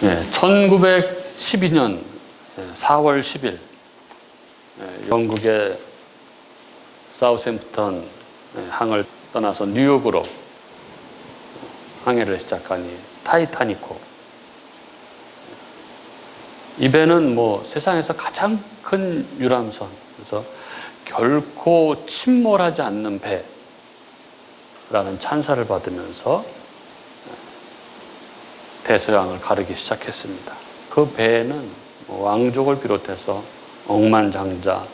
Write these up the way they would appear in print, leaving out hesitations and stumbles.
1912년 4월 10일 영국의 사우샘프턴 항을 떠나서 뉴욕으로 항해를 시작하니 타이타닉호. 이 배는 세상에서 가장 큰 유람선, 그래서 결코 침몰하지 않는 배라는 찬사를 받으면서 대서양을 가르기 시작했습니다. 그 배에는 왕족을 비롯해서 억만장자,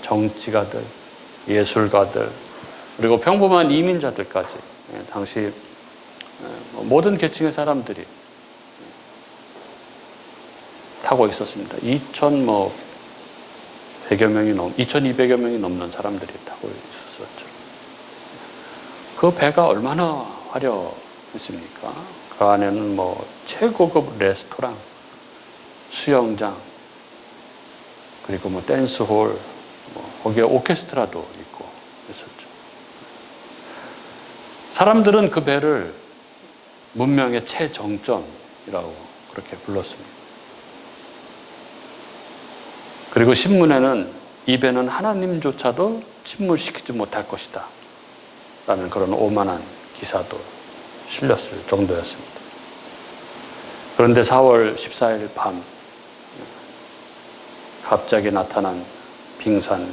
정치가들, 예술가들, 그리고 평범한 이민자들까지 당시 모든 계층의 사람들이 타고 있었습니다. 2,200여 명이 넘는 사람들이 타고 있었죠. 그 배가 얼마나 화려했습니까? 그 안에는 최고급 레스토랑, 수영장, 그리고 댄스홀, 거기에 오케스트라도 있고 있었죠. 사람들은 그 배를 문명의 최정점이라고 그렇게 불렀습니다. 그리고 신문에는 이 배는 하나님조차도 침몰시키지 못할 것이다 라는 그런 오만한 기사도 실렸을 정도였습니다. 그런데 4월 14일 밤 갑자기 나타난 빙산에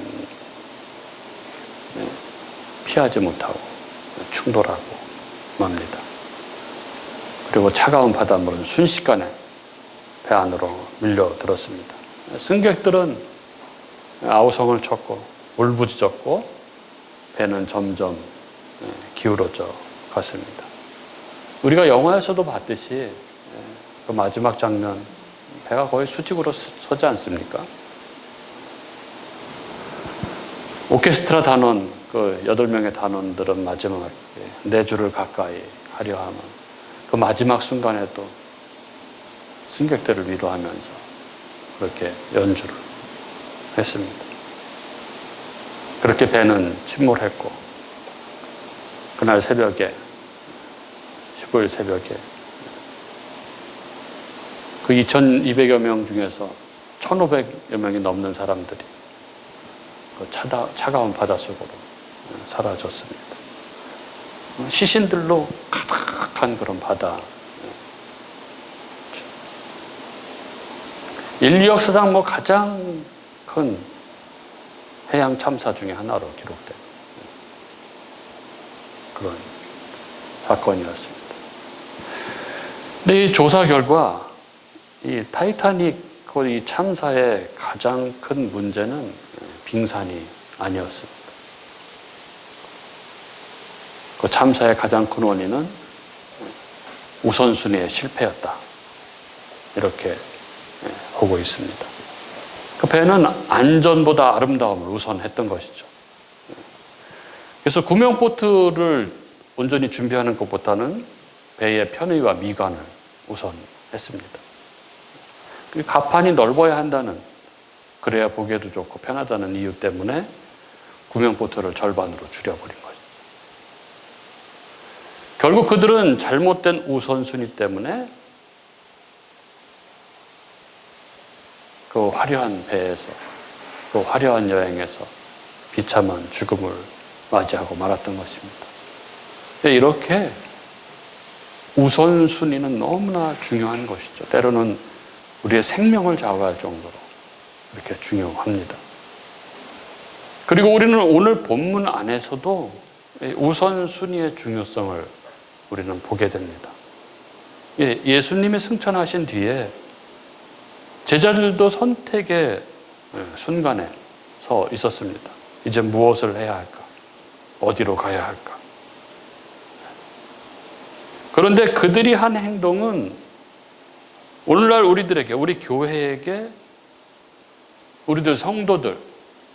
피하지 못하고 충돌하고 맙니다. 그리고 차가운 바닷물은 순식간에 배 안으로 밀려들었습니다. 승객들은 아우성을 쳤고 울부짖었고 배는 점점 기울어져 갔습니다. 우리가 영화에서도 봤듯이 그 마지막 장면, 배가 거의 수직으로 서지 않습니까? 오케스트라 단원, 그 8명의 단원들은 마지막에 4줄을 가까이 하려 하면 그 마지막 순간에도 승객들을 위로하면서 그렇게 연주를 했습니다. 그렇게 배는 침몰했고, 그날 새벽에, 15일 새벽에 그 2,200여 명 중에서 1,500여 명이 넘는 사람들이 그 차가운 바닷속으로 사라졌습니다. 시신들로 가득한 그런 바다. 인류 역사상 가장 큰 해양 참사 중에 하나로 기록된 그런 사건이었습니다. 근데 이 조사 결과 이 타이타닉 이 참사의 가장 큰 문제는 빙산이 아니었습니다. 그 참사의 가장 큰 원인은 우선순위의 실패였다. 이렇게 보고 있습니다. 그 배는 안전보다 아름다움을 우선했던 것이죠. 그래서 구명보트를 온전히 준비하는 것보다는 배의 편의와 미관을 우선했습니다. 갑판이 넓어야 한다는, 그래야 보기에도 좋고 편하다는 이유 때문에 구명보트를 절반으로 줄여버린 것이죠. 결국 그들은 잘못된 우선순위 때문에 그 화려한 배에서, 그 화려한 여행에서 비참한 죽음을 맞이하고 말았던 것입니다. 이렇게 우선순위는 너무나 중요한 것이죠. 때로는 우리의 생명을 좌우할 정도로 이렇게 중요합니다. 그리고 우리는 오늘 본문 안에서도 우선순위의 중요성을 우리는 보게 됩니다. 예수님이 승천하신 뒤에 제자들도 선택의 순간에 서 있었습니다. 이제 무엇을 해야 할까? 어디로 가야 할까? 그런데 그들이 한 행동은 오늘날 우리들에게, 우리 교회에게, 우리들 성도들,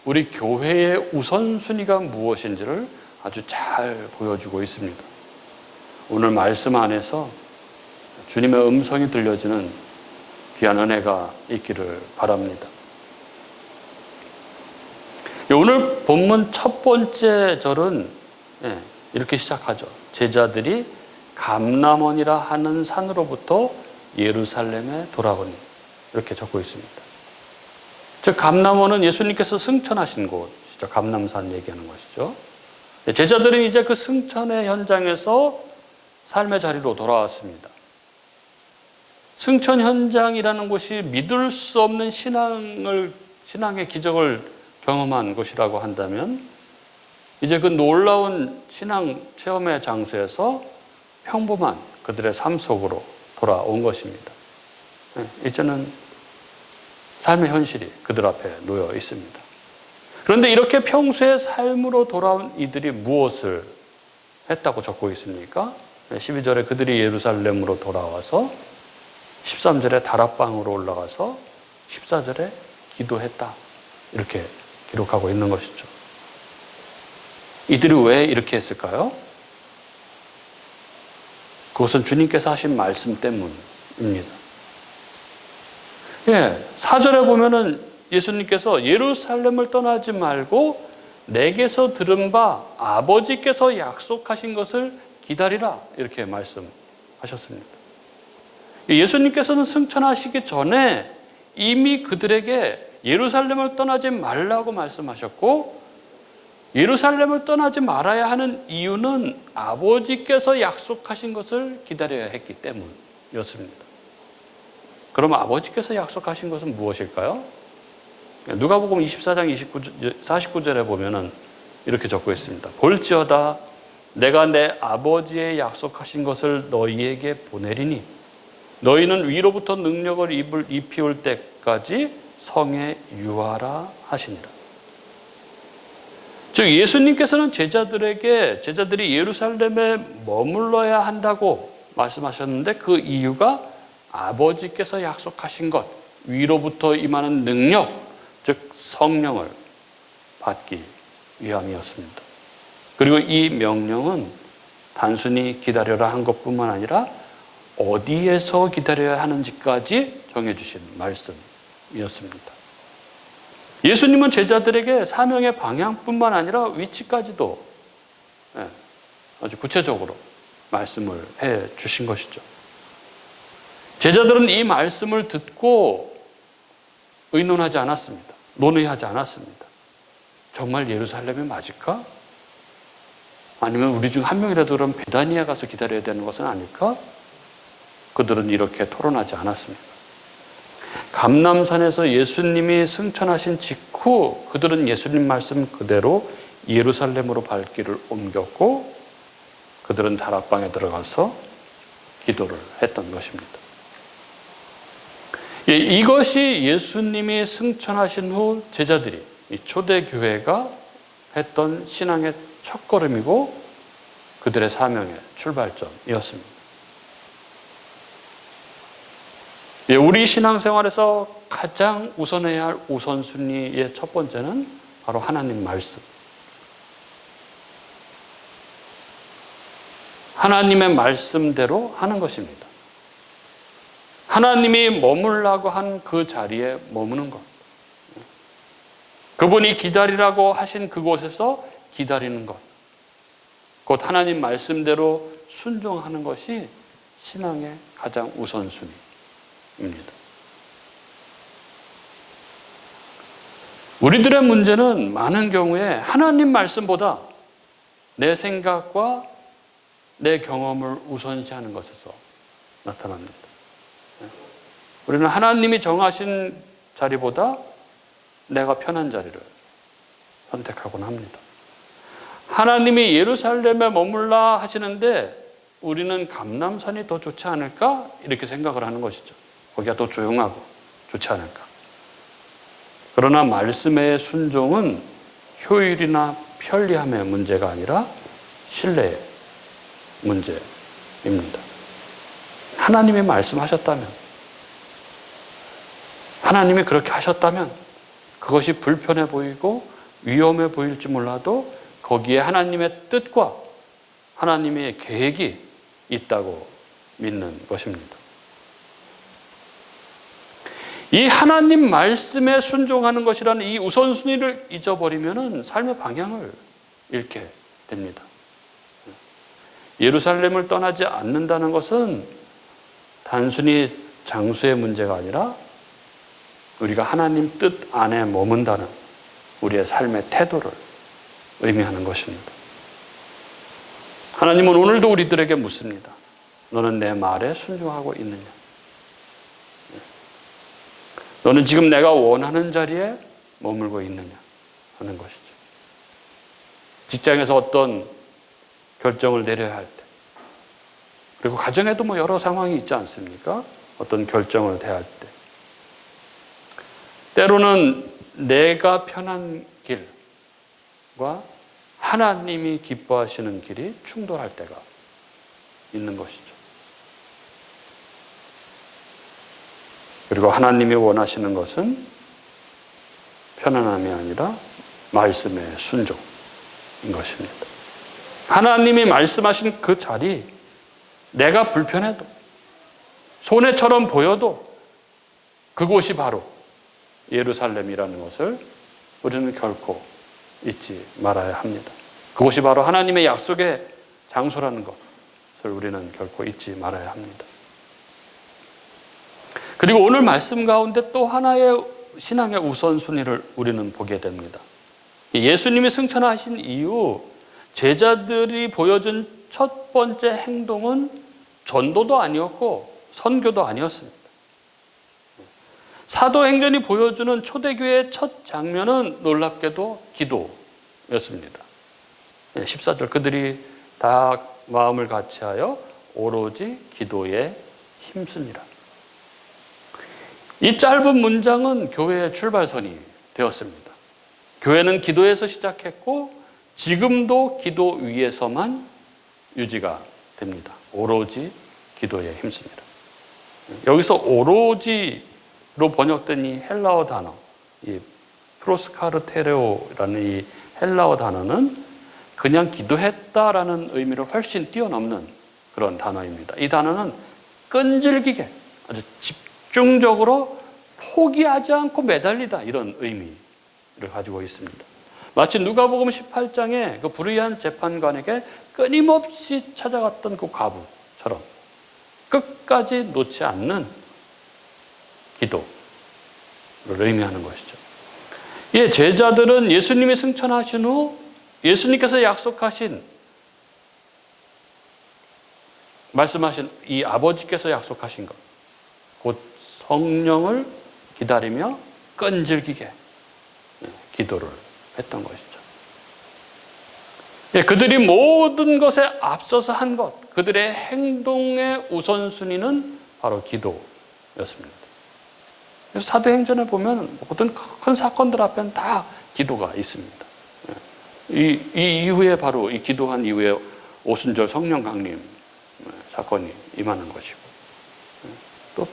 우리 교회의 우선순위가 무엇인지를 아주 잘 보여주고 있습니다. 오늘 말씀 안에서 주님의 음성이 들려지는 귀한 은혜가 있기를 바랍니다. 오늘 본문 첫 번째 절은 이렇게 시작하죠. 제자들이 감람원이라 하는 산으로부터 예루살렘에 돌아오니 이렇게 적고 있습니다. 즉 감람원은 예수님께서 승천하신 곳이죠. 감람산 얘기하는 것이죠. 제자들은 이제 그 승천의 현장에서 삶의 자리로 돌아왔습니다. 승천 현장이라는 곳이 믿을 수 없는 신앙의 기적을 경험한 곳이라고 한다면 이제 그 놀라운 신앙 체험의 장소에서 평범한 그들의 삶 속으로 돌아온 것입니다. 이제는 삶의 현실이 그들 앞에 놓여 있습니다. 그런데 이렇게 평소의 삶으로 돌아온 이들이 무엇을 했다고 적고 있습니까? 12절에 그들이 예루살렘으로 돌아와서 13절에 다락방으로 올라가서 14절에 기도했다. 이렇게 기록하고 있는 것이죠. 이들이 왜 이렇게 했을까요? 그것은 주님께서 하신 말씀 때문입니다. 4절에 보면은 예수님께서 예루살렘을 떠나지 말고 내게서 들은 바 아버지께서 약속하신 것을 기다리라 이렇게 말씀하셨습니다. 예수님께서는 승천하시기 전에 이미 그들에게 예루살렘을 떠나지 말라고 말씀하셨고 예루살렘을 떠나지 말아야 하는 이유는 아버지께서 약속하신 것을 기다려야 했기 때문이었습니다. 그럼 아버지께서 약속하신 것은 무엇일까요? 누가복음 24장 49절에 보면은 이렇게 적고 있습니다. 볼지어다 내가 내 아버지의 약속하신 것을 너희에게 보내리니 너희는 위로부터 능력을 입히올 때까지 성에 유하라 하시니라. 즉 예수님께서는 제자들이 예루살렘에 머물러야 한다고 말씀하셨는데 그 이유가 아버지께서 약속하신 것, 위로부터 임하는 능력, 즉 성령을 받기 위함이었습니다. 그리고 이 명령은 단순히 기다려라 한 것뿐만 아니라 어디에서 기다려야 하는지까지 정해주신 말씀이었습니다. 예수님은 제자들에게 사명의 방향뿐만 아니라 위치까지도 아주 구체적으로 말씀을 해 주신 것이죠. 제자들은 이 말씀을 듣고 의논하지 않았습니다. 논의하지 않았습니다. 정말 예루살렘이 맞을까? 아니면 우리 중 한 명이라도 그럼 베다니아 가서 기다려야 되는 것은 아닐까? 그들은 이렇게 토론하지 않았습니다. 감람산에서 예수님이 승천하신 직후 그들은 예수님 말씀 그대로 예루살렘으로 발길을 옮겼고 그들은 다락방에 들어가서 기도를 했던 것입니다. 이것이 예수님이 승천하신 후 제자들이 초대교회가 했던 신앙의 첫걸음이고 그들의 사명의 출발점이었습니다. 우리 신앙생활에서 가장 우선해야 할 우선순위의 첫 번째는 바로 하나님 말씀. 하나님의 말씀대로 하는 것입니다. 하나님이 머물라고 한 그 자리에 머무는 것. 그분이 기다리라고 하신 그곳에서 기다리는 것. 곧 하나님 말씀대로 순종하는 것이 신앙의 가장 우선순위입니다. 우리들의 문제는 많은 경우에 하나님 말씀보다 내 생각과 내 경험을 우선시하는 것에서 나타납니다. 우리는 하나님이 정하신 자리보다 내가 편한 자리를 선택하곤 합니다. 하나님이 예루살렘에 머물라 하시는데 우리는 감람산이 더 좋지 않을까? 이렇게 생각을 하는 것이죠. 거기가 더 조용하고 좋지 않을까? 그러나 말씀의 순종은 효율이나 편리함의 문제가 아니라 신뢰의 문제입니다. 하나님이 말씀하셨다면, 하나님이 그렇게 하셨다면 그것이 불편해 보이고 위험해 보일지 몰라도 거기에 하나님의 뜻과 하나님의 계획이 있다고 믿는 것입니다. 이 하나님 말씀에 순종하는 것이라는 이 우선순위를 잊어버리면 삶의 방향을 잃게 됩니다. 예루살렘을 떠나지 않는다는 것은 단순히 장소의 문제가 아니라 우리가 하나님 뜻 안에 머문다는 우리의 삶의 태도를 의미하는 것입니다. 하나님은 오늘도 우리들에게 묻습니다. 너는 내 말에 순종하고 있느냐? 너는 지금 내가 원하는 자리에 머물고 있느냐? 하는 것이죠. 직장에서 어떤 결정을 내려야 할 때, 그리고 가정에도 여러 상황이 있지 않습니까? 어떤 결정을 대할 때. 때로는 내가 편한 길과 하나님이 기뻐하시는 길이 충돌할 때가 있는 것이죠. 그리고 하나님이 원하시는 것은 편안함이 아니라 말씀의 순종인 것입니다. 하나님이 말씀하신 그 자리, 내가 불편해도, 손해처럼 보여도 그곳이 바로 예루살렘이라는 것을 우리는 결코 잊지 말아야 합니다. 그곳이 바로 하나님의 약속의 장소라는 것을 우리는 결코 잊지 말아야 합니다. 그리고 오늘 말씀 가운데 또 하나의 신앙의 우선순위를 우리는 보게 됩니다. 예수님이 승천하신 이후 제자들이 보여준 첫 번째 행동은 전도도 아니었고 선교도 아니었습니다. 사도행전이 보여주는 초대교회의 첫 장면은 놀랍게도 기도였습니다. 14절, 그들이 다 마음을 같이하여 오로지 기도에 힘쓰니라. 이 짧은 문장은 교회의 출발선이 되었습니다. 교회는 기도에서 시작했고 지금도 기도 위에서만 유지가 됩니다. 오로지 기도에 힘씁니다. 여기서 오로지로 번역된 이 헬라어 단어, 이 프로스카르테레오라는 이 헬라어 단어는 그냥 기도했다라는 의미를 훨씬 뛰어넘는 그런 단어입니다. 이 단어는 끈질기게 아주 집중적으로 포기하지 않고 매달리다, 이런 의미를 가지고 있습니다. 마치 누가복음 18장에 그 불의한 재판관에게 끊임없이 찾아갔던 그 과부처럼 끝까지 놓지 않는 기도를 의미하는 것이죠. 이 제자들은 예수님이 승천하신 후 예수님께서 약속하신, 말씀하신 이 아버지께서 약속하신 것, 곧 성령을 기다리며 끈질기게 기도를 했던 것이죠. 그들이 모든 것에 앞서서 한 것, 그들의 행동의 우선순위는 바로 기도였습니다. 그래서 사도행전을 보면 모든 큰 사건들 앞에는 다 기도가 있습니다. 이 이후에 바로 이 기도한 이후에 오순절 성령 강림 사건이 임하는 것이고, 또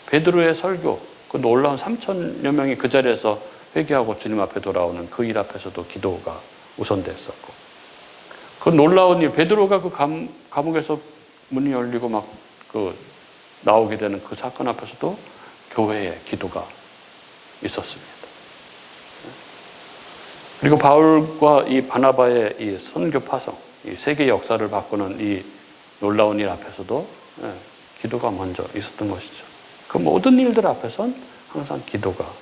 베드로의 설교, 그 놀라운 3,000여 명이 그 자리에서 회개하고 주님 앞에 돌아오는 그 일 앞에서도 기도가 우선됐었고, 그 놀라운 일, 베드로가 그 감옥에서 문이 열리고 막 나오게 되는 그 사건 앞에서도 교회의 기도가 있었습니다. 그리고 바울과 이 바나바의 이 선교 파송, 이 세계 역사를 바꾸는 이 놀라운 일 앞에서도 기도가 먼저 있었던 것이죠. 그 모든 일들 앞에선 항상 기도가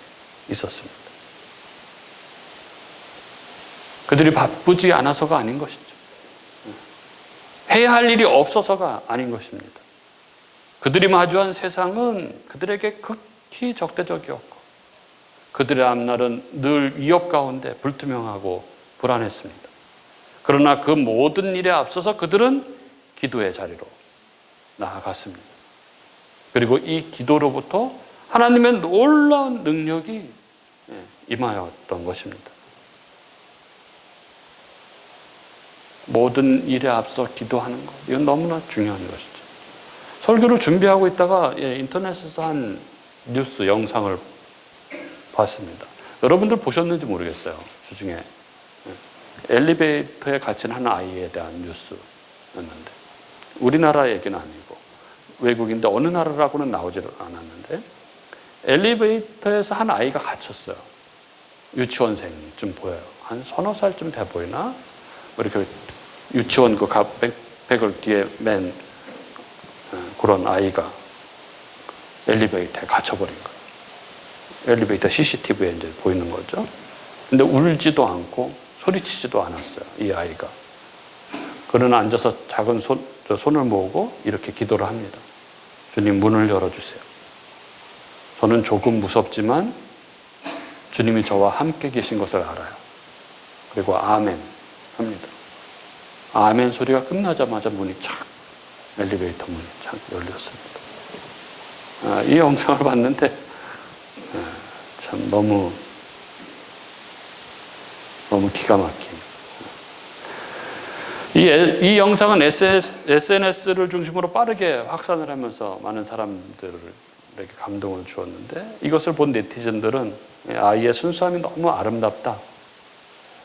있었습니다. 그들이 바쁘지 않아서가 아닌 것이죠. 해야 할 일이 없어서가 아닌 것입니다. 그들이 마주한 세상은 그들에게 극히 적대적이었고, 그들의 앞날은 늘 위협 가운데 불투명하고 불안했습니다. 그러나 그 모든 일에 앞서서 그들은 기도의 자리로 나아갔습니다. 그리고 이 기도로부터 하나님의 놀라운 능력이 임하였던 것입니다. 모든 일에 앞서 기도하는 것, 이건 너무나 중요한 것이죠. 설교를 준비하고 있다가 인터넷에서 한 뉴스 영상을 봤습니다. 여러분들 보셨는지 모르겠어요. 주중에 엘리베이터에 갇힌 한 아이에 대한 뉴스였는데, 우리나라 얘기는 아니고 외국인데 어느 나라라고는 나오지 않았는데, 엘리베이터에서 한 아이가 갇혔어요. 유치원생이 좀 보여요. 한 서너 살쯤 돼 보이나? 이렇게 유치원 그 백팩을 뒤에 맨 그런 아이가 엘리베이터에 갇혀버린 거예요. 엘리베이터 CCTV에 이제 보이는 거죠. 근데 울지도 않고 소리치지도 않았어요, 이 아이가. 그러나 앉아서 작은 손을 모으고 이렇게 기도를 합니다. 주님, 문을 열어주세요. 저는 조금 무섭지만 주님이 저와 함께 계신 것을 알아요. 그리고 아멘 합니다. 아멘 소리가 끝나자마자 문이 착, 엘리베이터 문이 착 열렸습니다. 이 영상을 봤는데 참 너무 기가 막힌. 이 영상은 SNS를 중심으로 빠르게 확산을 하면서 많은 사람들에게 감동을 주었는데, 이것을 본 네티즌들은 아이의 순수함이 너무 아름답다.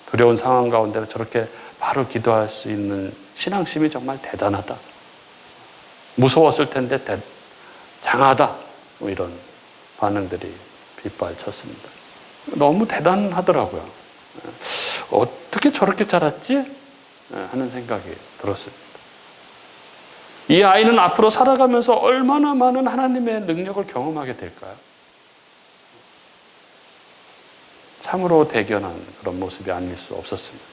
두려운 상황 가운데 저렇게 바로 기도할 수 있는 신앙심이 정말 대단하다. 무서웠을 텐데 장하다. 뭐 이런 반응들이 빗발쳤습니다. 너무 대단하더라고요. 어떻게 저렇게 자랐지? 하는 생각이 들었습니다. 이 아이는 앞으로 살아가면서 얼마나 많은 하나님의 능력을 경험하게 될까요? 참으로 대견한 그런 모습이 아닐 수 없었습니다.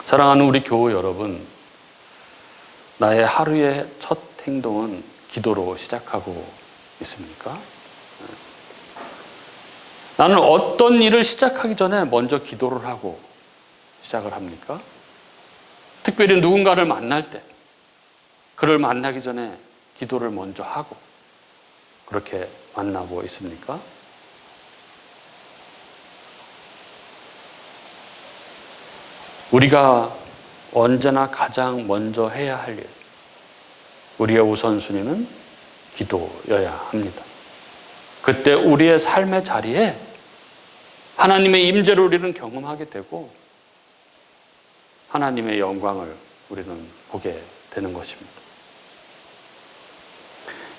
사랑하는 우리 교우 여러분, 나의 하루의 첫 행동은 기도로 시작하고 있습니까? 나는 어떤 일을 시작하기 전에 먼저 기도를 하고 시작을 합니까? 특별히 누군가를 만날 때, 그를 만나기 전에 기도를 먼저 하고 그렇게 만나고 있습니까? 우리가 언제나 가장 먼저 해야 할 일, 우리의 우선순위는 기도여야 합니다. 그때 우리의 삶의 자리에 하나님의 임재를 우리는 경험하게 되고 하나님의 영광을 우리는 보게 되는 것입니다.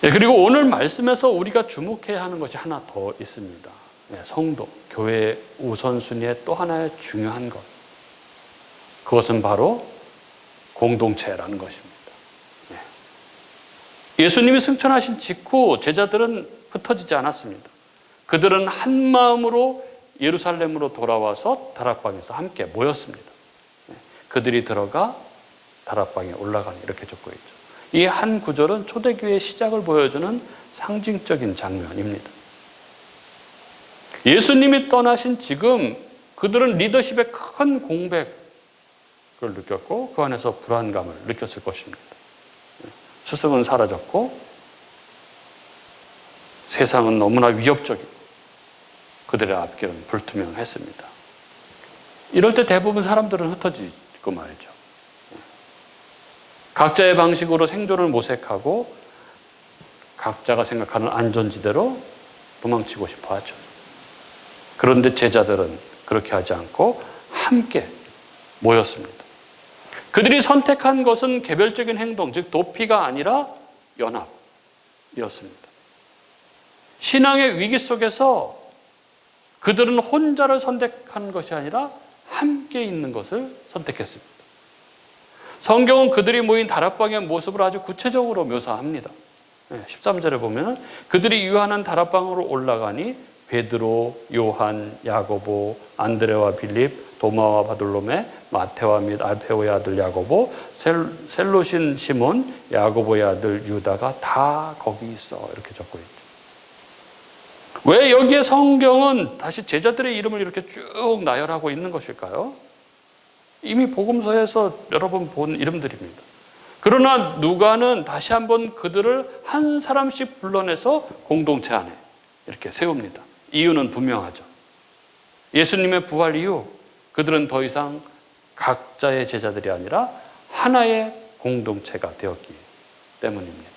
그리고 오늘 말씀에서 우리가 주목해야 하는 것이 하나 더 있습니다. 성도, 교회의 우선순위의 또 하나의 중요한 것. 그것은 바로 공동체라는 것입니다. 예수님이 승천하신 직후 제자들은 흩어지지 않았습니다. 그들은 한 마음으로 예루살렘으로 돌아와서 다락방에서 함께 모였습니다. 그들이 들어가 다락방에 올라가니 이렇게 적고 있죠. 이 한 구절은 초대교회의 시작을 보여주는 상징적인 장면입니다. 예수님이 떠나신 지금 그들은 리더십의 큰 공백을 느꼈고 그 안에서 불안감을 느꼈을 것입니다. 스승은 사라졌고 세상은 너무나 위협적이고 그들의 앞길은 불투명했습니다. 이럴 때 대부분 사람들은 흩어지고 말이죠. 각자의 방식으로 생존을 모색하고 각자가 생각하는 안전지대로 도망치고 싶어 하죠. 그런데 제자들은 그렇게 하지 않고 함께 모였습니다. 그들이 선택한 것은 개별적인 행동, 즉 도피가 아니라 연합이었습니다. 신앙의 위기 속에서 그들은 혼자를 선택한 것이 아니라 함께 있는 것을 선택했습니다. 성경은 그들이 모인 다락방의 모습을 아주 구체적으로 묘사합니다. 13절에 보면 그들이 유하는 다락방으로 올라가니 베드로, 요한, 야고보, 안드레와 빌립, 도마와 바돌로메, 마테와 및 알페오의 아들 야고보, 셀로신 시몬, 야고보의 아들 유다가 다 거기 있어. 이렇게 적고 있죠. 왜 여기에 성경은 다시 제자들의 이름을 이렇게 쭉 나열하고 있는 것일까요? 이미 복음서에서 여러 번 본 이름들입니다. 그러나 누가는 다시 한번 그들을 한 사람씩 불러내서 공동체 안에 이렇게 세웁니다. 이유는 분명하죠. 예수님의 부활 이후 그들은 더 이상 각자의 제자들이 아니라 하나의 공동체가 되었기 때문입니다.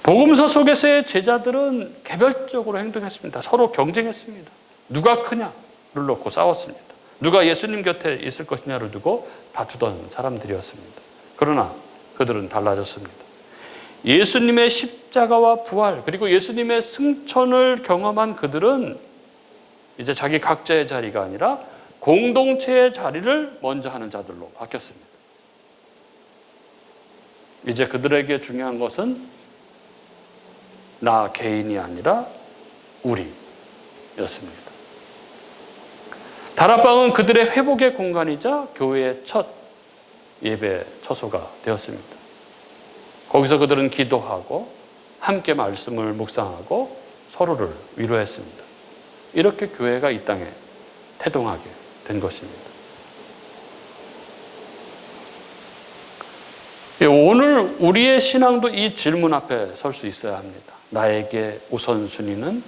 복음서 속에서의 제자들은 개별적으로 행동했습니다. 서로 경쟁했습니다. 누가 크냐를 놓고 싸웠습니다. 누가 예수님 곁에 있을 것이냐를 두고 다투던 사람들이었습니다. 그러나 그들은 달라졌습니다. 예수님의 십자가와 부활 그리고 예수님의 승천을 경험한 그들은 이제 자기 각자의 자리가 아니라 공동체의 자리를 먼저 하는 자들로 바뀌었습니다. 이제 그들에게 중요한 것은 나 개인이 아니라 우리였습니다. 다락방은 그들의 회복의 공간이자 교회의 첫 예배 처소가 되었습니다. 거기서 그들은 기도하고 함께 말씀을 묵상하고 서로를 위로했습니다. 이렇게 교회가 이 땅에 태동하게 된 것입니다. 오늘 우리의 신앙도 이 질문 앞에 설 수 있어야 합니다. 나에게 우선순위는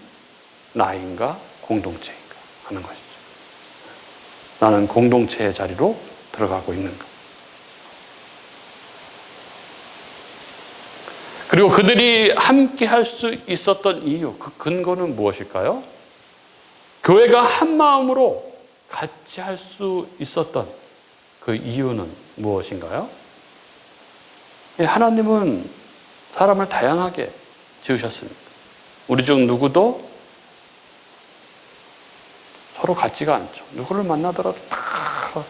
나인가 공동체인가 하는 것이죠. 나는 공동체의 자리로 들어가고 있는가. 그리고 그들이 함께 할 수 있었던 이유, 그 근거는 무엇일까요? 교회가 한 마음으로 같이 할 수 있었던 그 이유는 무엇인가요? 하나님은 사람을 다양하게 지으셨습니다. 우리 중 누구도 서로 같지가 않죠. 누구를 만나더라도 다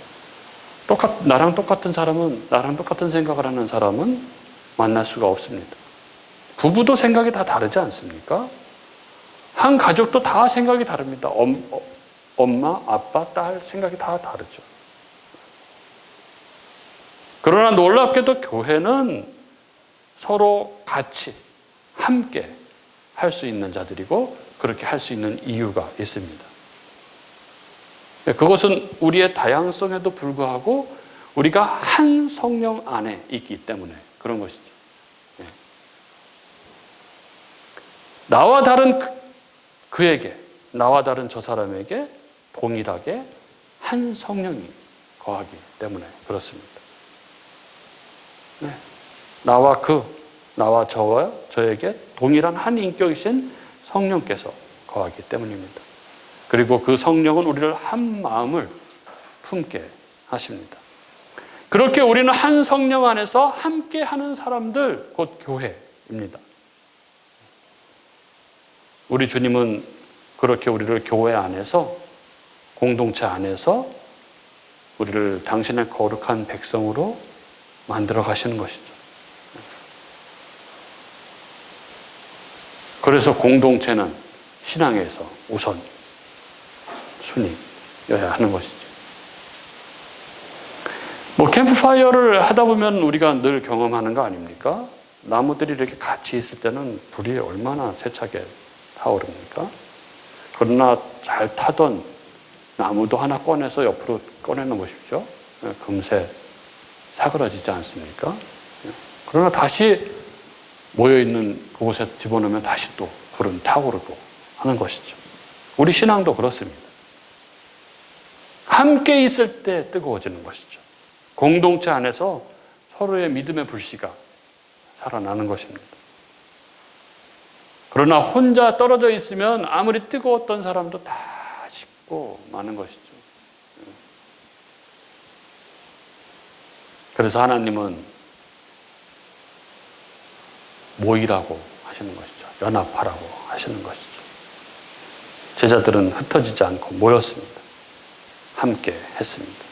나랑 똑같은 사람은, 나랑 똑같은 생각을 하는 사람은 만날 수가 없습니다. 부부도 생각이 다 다르지 않습니까? 한 가족도 다 생각이 다릅니다. 엄마, 아빠, 딸 생각이 다 다르죠. 그러나 놀랍게도 교회는 서로 같이 함께 할 수 있는 자들이고 그렇게 할 수 있는 이유가 있습니다. 그것은 우리의 다양성에도 불구하고 우리가 한 성령 안에 있기 때문에 그런 것이죠. 나와 다른 그에게, 나와 다른 저 사람에게 동일하게 한 성령이 거하기 때문에 그렇습니다. 나와 나와 저에게 동일한 한 인격이신 성령께서 거하기 때문입니다. 그리고 그 성령은 우리를 한 마음을 품게 하십니다. 그렇게 우리는 한 성령 안에서 함께 하는 사람들, 곧 교회입니다. 우리 주님은 그렇게 우리를 교회 안에서, 공동체 안에서 우리를 당신의 거룩한 백성으로 만들어 가시는 것이죠. 그래서 공동체는 신앙에서 우선 순위여야 하는 것이죠. 캠프파이어를 하다 보면 우리가 늘 경험하는 거 아닙니까? 나무들이 이렇게 같이 있을 때는 불이 얼마나 세차게 타오릅니까? 그러나 잘 타던 나무도 하나 꺼내서 옆으로 꺼내는 것이죠. 금세 사그러지지 않습니까? 그러나 다시 모여있는 그곳에 집어넣으면 다시 또 불은 타오르고 하는 것이죠. 우리 신앙도 그렇습니다. 함께 있을 때 뜨거워지는 것이죠. 공동체 안에서 서로의 믿음의 불씨가 살아나는 것입니다. 그러나 혼자 떨어져 있으면 아무리 뜨거웠던 사람도 다 식고 마는 것이죠. 그래서 하나님은 모이라고 하시는 것이죠. 연합하라고 하시는 것이죠. 제자들은 흩어지지 않고 모였습니다. 함께 했습니다.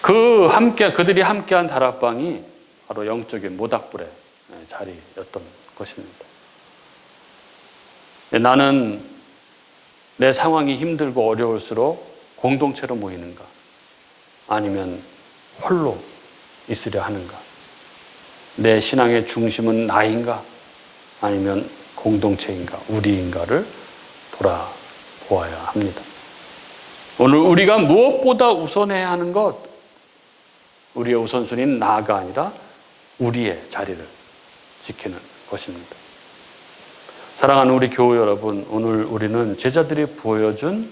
그들이 함께한 다락방이 바로 영적인 모닥불의 자리였던 것입니다. 나는 내 상황이 힘들고 어려울수록 공동체로 모이는가? 아니면 홀로 있으려 하는가? 내 신앙의 중심은 나인가? 아니면 공동체인가? 우리인가를 돌아보아야 합니다. 오늘 우리가 무엇보다 우선해야 하는 것, 우리의 우선순위는 나가 아니라 우리의 자리를 지키는 것입니다. 사랑하는 우리 교우 여러분, 오늘 우리는 제자들이 보여준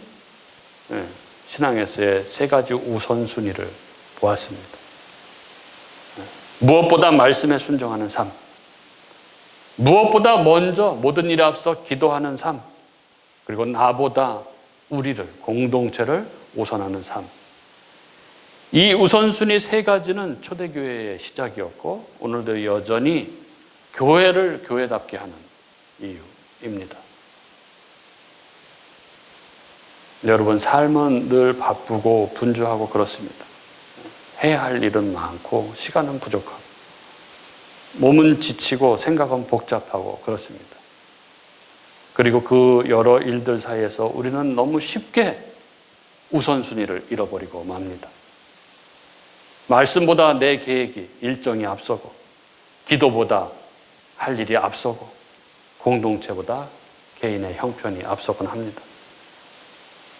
신앙에서의 세 가지 우선순위를 보았습니다. 무엇보다 말씀에 순종하는 삶, 무엇보다 먼저 모든 일에 앞서 기도하는 삶, 그리고 나보다 우리를, 공동체를 우선하는 삶. 이 우선순위 세 가지는 초대교회의 시작이었고 오늘도 여전히 교회를 교회답게 하는 이유입니다. 여러분, 삶은 늘 바쁘고 분주하고 그렇습니다. 해야 할 일은 많고 시간은 부족하고 몸은 지치고 생각은 복잡하고 그렇습니다. 그리고 그 여러 일들 사이에서 우리는 너무 쉽게 우선순위를 잃어버리고 맙니다. 말씀보다 내 계획이, 일정이 앞서고, 기도보다 할 일이 앞서고, 공동체보다 개인의 형편이 앞서곤 합니다.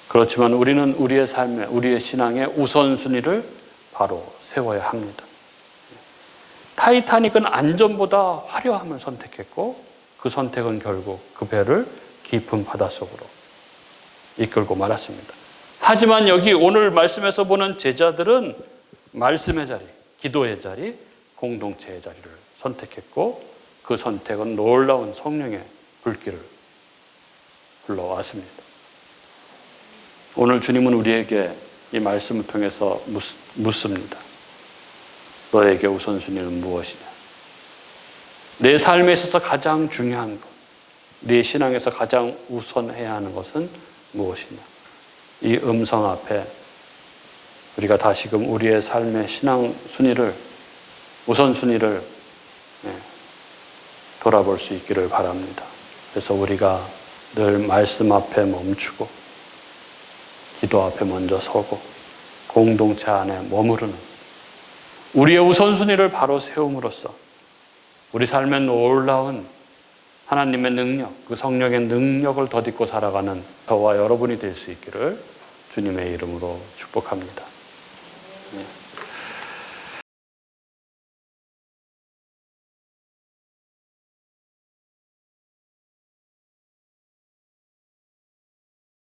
그렇지만 우리는 우리의 삶에, 우리의 신앙의 우선순위를 바로 세워야 합니다. 타이타닉은 안전보다 화려함을 선택했고, 그 선택은 결국 그 배를 깊은 바닷속으로 이끌고 말았습니다. 하지만 여기 오늘 말씀에서 보는 제자들은 말씀의 자리, 기도의 자리, 공동체의 자리를 선택했고, 그 선택은 놀라운 성령의 불길을 불러왔습니다. 오늘 주님은 우리에게 이 말씀을 통해서 묻습니다. 너에게 우선순위는 무엇이냐? 내 삶에 있어서 가장 중요한 것, 네 신앙에서 가장 우선해야 하는 것은 무엇이냐? 이 음성 앞에 우리가 다시금 우리의 삶의 신앙 순위를, 우선순위를 돌아볼 수 있기를 바랍니다. 그래서 우리가 늘 말씀 앞에 멈추고, 기도 앞에 먼저 서고, 공동체 안에 머무르는 우리의 우선순위를 바로 세움으로써 우리 삶에 놀라운 하나님의 능력, 그 성령의 능력을 덧입고 살아가는 저와 여러분이 될 수 있기를 주님의 이름으로 축복합니다. 네.